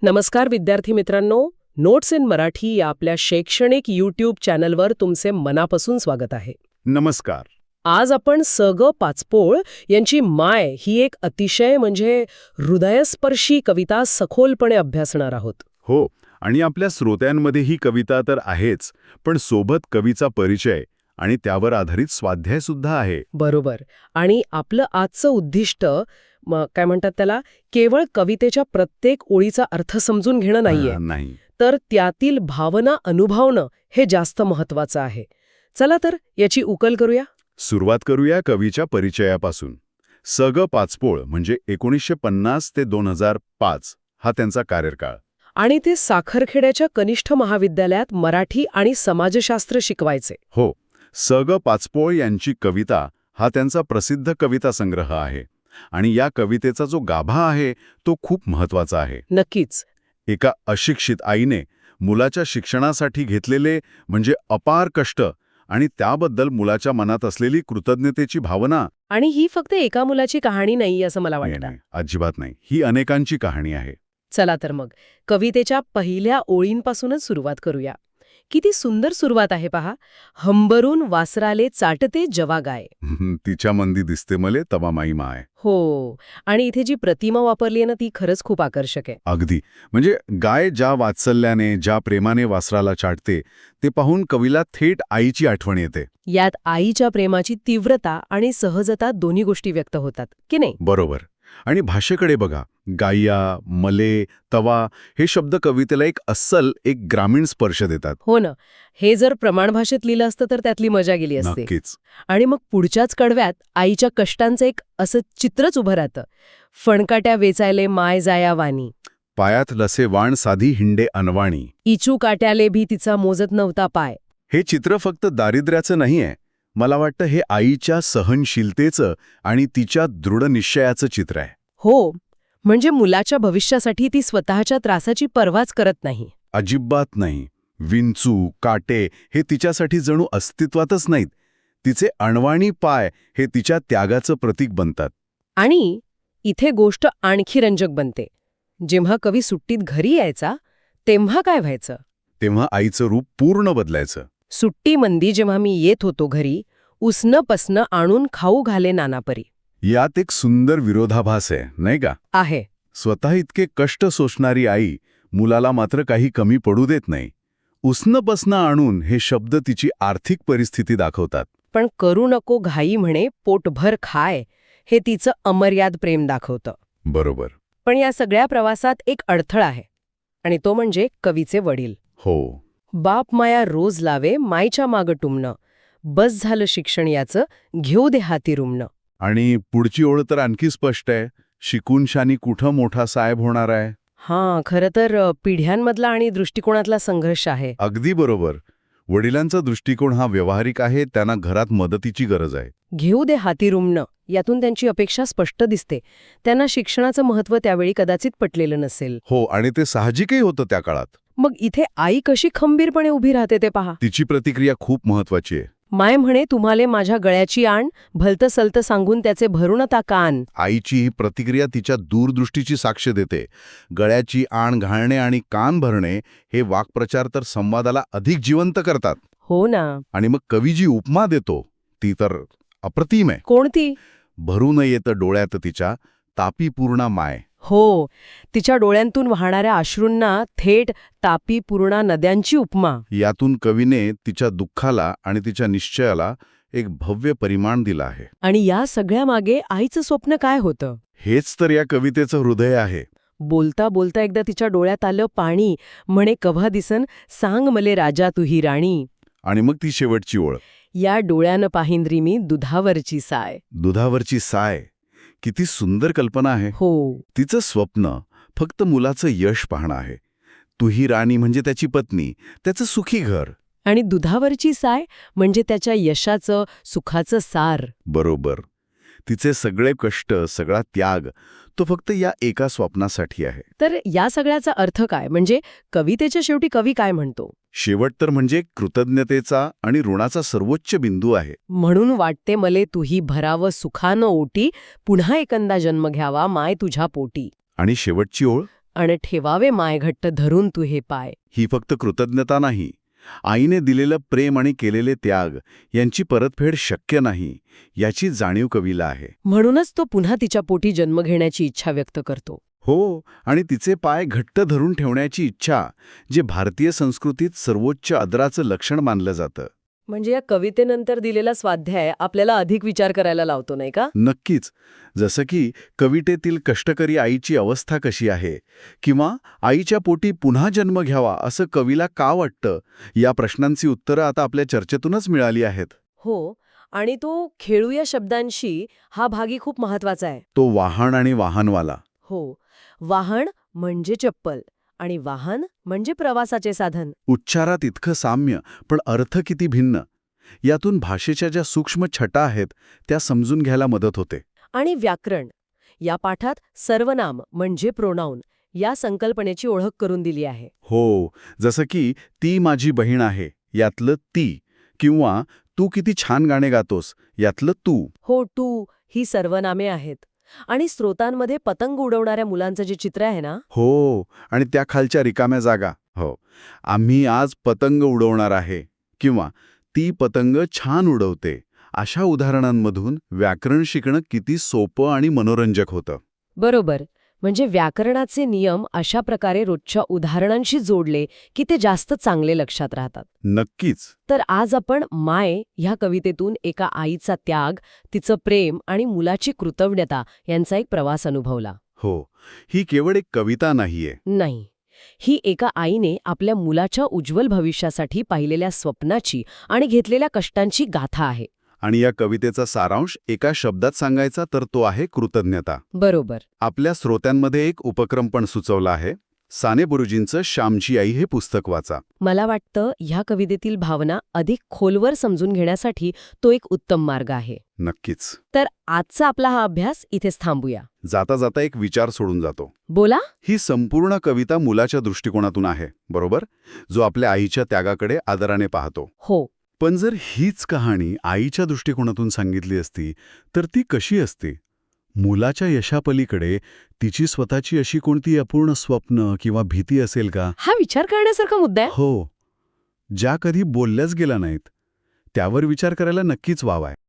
नमस्कार विद्यार्थी मित्रांनो, नोट्स इन मराठी या आपल्या शैक्षणिक यूट्यूब चॅनलवर तुमचे मनापासून स्वागत आहे. नमस्कार. आज आपण स.ग. पाचपोळ यांची माय ही एक अतिशय हृदयस्पर्शी कविता सखोलपणे अभ्यासणार आहोत. हो, आणि आपल्या श्रोत्यांमध्ये ही कविता तर आहेच, पण सोबत कवीचा परिचय आणि त्यावर आधारित स्वाध्याय सुद्धा आहे. बरोबर. आणि आपलं आजचं उद्दिष्ट काय म्हणतात त्याला, केवळ कवितेच्या प्रत्येक ओळीचा अर्थ समजून घेणं नाहीये, नाही, तर त्यातील भावना अनुभवणं हे जास्त महत्वाचं आहे. चला तर याची उकल करूया. सुरुवात करूया कवीच्या परिचयापासून. स.ग. पाचपोळ म्हणजे 1950 ते 2005 हा त्यांचा कार्यकाळ. आणि ते साखरखेड्याच्या कनिष्ठ महाविद्यालयात मराठी आणि समाजशास्त्र शिकवायचे. हो, स.ग. पाचपोळ यांची कविता हा त्यांचा प्रसिद्ध कविता संग्रह आहे. आणि या कवितेचा जो गाभा आहे तो खूप महत्वाचा आहे. नक्कीच. एका अशिक्षित आईने मुलाच्या शिक्षणासाठी घेतलेले अपार कष्ट आणि त्याबद्दल मुलाच्या मनात असलेली कृतज्ञतेची भावना. आणि ही फक्त एका मुलाची कहाणी नाही असं मला वाटतं. नाही, अजिबात नाही. ही अनेकांची कहाणी आहे. चला तर मग कवितेच्या पहिल्या ओळींपासूनच सुरुवात करूया. किती सुंदर सुरुवात आहे पहा. हंबरून वासराले चाटते जवा गाय. तिच्या मंदी दिसते मले तवा माई माय. हो, आणि इथे जी प्रतिमा वापरली आहे ना ती खरंच खूप आकर्षक आहे. अगदी. गाय ज्या वात्सल्याने ज्या प्रेमाने वासराला चाटते ते पाहून कवीला थेट आईची आठवण येते. यात आईच्या प्रेमाची तीव्रता आणि सहजता दोन्ही गोष्टी व्यक्त होतात की नाही. बरोबर. आणि भाषेकडे बघा. गाय्या, मले, तवा हे शब्द कवितेला एक ग्रामीण स्पर्श देतात. हो ना. हे जर प्रमाण भाषेत लिहिलं असतं तर त्यातली मजा गेली असते. नक्कीच. आणि मग पुढच्याच कडव्यात आईच्या कष्टांचं एक असं चित्रच उभं राहतं. फणकाट्या वेचायले माय जाया वाणी. पायात लसे वाण साधी हिंडे अनवाणी. इचू काट्याले भी तिचा मोजत नव्हता पाय. हे चित्र फक्त दारिद्र्याचं नाहीये. मला वाटतं हे आईच्या सहनशीलतेचं आणि तिच्या दृढ निश्चयाचं चित्र आहे. हो, म्हणजे मुलाच्या भविष्यासाठी ती स्वतःच्या त्रासाची पर्वाच करत नाही. अजिबात नाही. विंचू, काटे हे तिच्यासाठी जणू अस्तित्वातच नाहीत. तिचे अणवाणी पाय हे तिच्या त्यागाचं प्रतीक बनतात. आणि इथे गोष्ट आणखी रंजक बनते. जेव्हा कवी सुट्टीत घरी यायचा तेव्हा काय व्हायचं? तेव्हा आईचं रूप पूर्ण बदलायचं. सुट्टीमंदी जेव्हा मी येत होतो घरी, उसनं पसनं आणून खाऊ घाले नानापरी. यात एक सुंदर विरोधाभास आहे, नाही का? आहे. स्वतः इतके कष्ट सोसणारी आई मुलाला मात्र काही कमी पडू देत नाही. उसनं पसनं आणून हे शब्द तिची आर्थिक परिस्थिती दाखवतात. पण करू नको घाई म्हणे पोटभर खाय हे तिचं अमर्याद प्रेम दाखवतं. बरोबर. पण या सगळ्या प्रवासात एक अडथळा आहे, आणि तो म्हणजे कवीचे वडील. हो. बाप माया रोज लावे मायच्या मागं टुमणं, बस झालं शिक्षण याचं घेऊ दे हाती रुमणं. आणि पुढची ओळ तर आणखी स्पष्ट आहे. शिकून शानी कुठं मोठा साहेब होणार आहे. हां, खरं तर पिढ्यांमधला आणि दृष्टिकोनातला संघर्ष आहे. अगदी बरोबर. वडिलांचा दृष्टिकोन हा व्यावहारिक आहे. त्यांना घरात मदतीची गरज आहे. घेऊ दे हाती रुमणं यातून त्यांची अपेक्षा स्पष्ट दिसते. त्यांना शिक्षणाचं महत्त्व त्यावेळी कदाचित पटलेलं नसेल. हो, आणि ते साहजिकही होतं त्या काळात. मग इथे आई कशी खंबीरपणे उभी राहते ते पहा. तिची प्रतिक्रिया खूप महत्वाची आहे. माय म्हणे तुम्हाले माझ्या गळ्याची आण, भलतं सलतं सांगून त्याचे भरून ता कान. आईची ही प्रतिक्रिया तिच्या दूरदृष्टीची साक्ष देते. गळ्याची आण घालणे आणि कान भरणे हे वाक्प्रचार तर संवादाला अधिक जिवंत करतात. हो ना. आणि मग कवी जी उपमा देतो ती तर अप्रतिम आहे. कोणती? भरू न येतं डोळ्यात तिच्या तापी पूर्णा माय. हो, तिच्या डोळ्यांतून वाहणाऱ्या अश्रूंना थेट तापी पूर्णा नद्यांची उपमा. यातून कवीने तिच्या दुःखाला आणि तिच्या निश्चयाला एक भव्य परिमाण दिलं आहे. आणि या सगळ्यामागे आईचं स्वप्न काय होतं? हेच तर या कवितेचं हृदय आहे. बोलता बोलता एकदा तिच्या डोळ्यात आलं पाणी, म्हणे कव्हा दिसन सांग मले राजा तुही राणी. आणि मग ती शेवटची ओळ. या डोळ्यानं पाहिंद्री मी दुधावरची साय. दुधावरची साय. किती सुंदर कल्पना आहे. हो. तिचं स्वप्न फक्त मुलाचं यश पाहणं आहे. तुही राणी म्हणजे त्याची पत्नी, त्याचं सुखी घर. आणि दुधावरची साय म्हणजे त्याच्या यशाचं, सुखाचं सार. बरोबर. तिचे सगळे कष्ट, सगळा त्याग तो फक्त या एका स्वप्नासाठी आहे. तर या सगळ्याचा अर्थ काय? म्हणजे कवितेच्या शेवटी कवी काय म्हणतो? शेवट तर म्हणजे कृतज्ञतेचा आणि ऋणाचा सर्वोच्च बिंदू आहे. म्हणून वाटते मले तुही भरावं सुखानं ओटी, पुन्हा एकंदा जन्म घ्यावा माय तुझ्या पोटी. आणि शेवटची ओळ अन ठेवावे माय घट्ट धरून तू हे पाय. ही फक्त कृतज्ञता नाही. आईने दिलेलं प्रेम आणि केलेले त्याग यांची परतफेड शक्य नाही याची जाणीव कवीला आहे. म्हणूनच तो पुन्हा तिच्या पोटी जन्म घेण्याची इच्छा व्यक्त करतो. हो, आणि तिचे पाय घट्ट धरून ठेवण्याची इच्छा, जे भारतीय संस्कृतीत सर्वोच्च आदराचं लक्षण मानलं जातं. म्हणजे या कवितेनंतर दिलेला स्वाध्याय आपल्याला अधिक विचार करायला लावतो, नाही का? नक्कीच. जसं की कवितेतील कष्टकरी आईची अवस्था कशी आहे, किंवा आईच्या पोटी पुन्हा जन्म घ्यावा असं कवीला का वाटतं, या प्रश्नांची उत्तरं आता आपल्या चर्चेतूनच मिळाली आहेत. हो, आणि तो खेळूया शब्दांशी हा भागी खूप महत्वाचा आहे. तो वाहन आणि वाहनवाला. हो, वाहन म्हणजे चप्पल आणि वाहन म्हणजे प्रवासाचे साधन. उच्चारात इतकं साम्य, पण अर्थ किती भिन्न. यातून भाषेच्या ज्या सूक्ष्म छटा आहेत त्या समजून घ्यायला मदत होते. आणि व्याकरण या पाठात सर्वनाम म्हणजे प्रोनाऊन या संकल्पनेची ओळख करून दिली आहे. हो, जसं की ती माझी बहीण आहे यातलं ती, किंवा तू किती छान गाणे गातोस यातलं तू. हो, टू ही सर्वनामे आहेत. आणि स्रोतांमध्ये पतंग उडवणाऱ्या मुलांचं जे चित्र आहे ना, हो, आणि त्या खालच्या रिकाम्या जागा. हो, आम्ही आज पतंग उडवणार आहे, किंवा ती पतंग छान उडवते, अशा उदाहरणांमधून व्याकरण शिकणं किती सोपं आणि मनोरंजक होतं. बरोबर. म्हणजे व्याकरणाचे नियम अशा प्रकारे रोजच्या उदाहरणांशी जोडले की ते जास्त चांगले लक्षात राहतात. नक्कीच. तर आज आपण माय ह्या कवितेतून एका आईचा त्याग, तिचं प्रेम आणि मुलाची कृतज्ञता यांचा एक प्रवास अनुभवला. हो, ही केवळ एक कविता नाहीये. नाही, ही एका आईने आपल्या मुलाच्या उज्ज्वल भविष्यासाठी पाहिलेल्या स्वप्नाची आणि घेतलेल्या कष्टांची गाथा आहे. आणि या कवितेचा सारांश एका शब्दात सांगायचा तर तो आहे कृतज्ञता. बरोबर. आपल्या श्रोत्यांमध्ये एक उपक्रम पण सुचवला आहे. साने गुरुजींचं श्यामची आई हे पुस्तक वाचा. मला वाटतं ह्या कवितेतील भावना अधिक खोलवर समजून घेण्यासाठी तो एक उत्तम मार्ग आहे. नक्कीच. तर आजचा आपला हा अभ्यास इथेच थांबूया. जाता जाता एक विचार सोडून जातो. बोला. ही संपूर्ण कविता मुलाच्या दृष्टिकोनातून आहे, बरोबर? जो आपल्या आईच्या त्यागाकडे आदराने पाहतो. हो. पण जर हीच कहाणी आईच्या दृष्टिकोनातून सांगितली असती तर ती कशी असते? मुलाच्या यशापलीकडे तिची स्वतःची अशी कोणती अपूर्ण स्वप्न किंवा भीती असेल का? हा विचार करण्यासारखा मुद्दा आहे. हो, ज्या कधी बोलल्याच गेल्या नाहीत, त्यावर विचार करायला नक्कीच वाव आहे.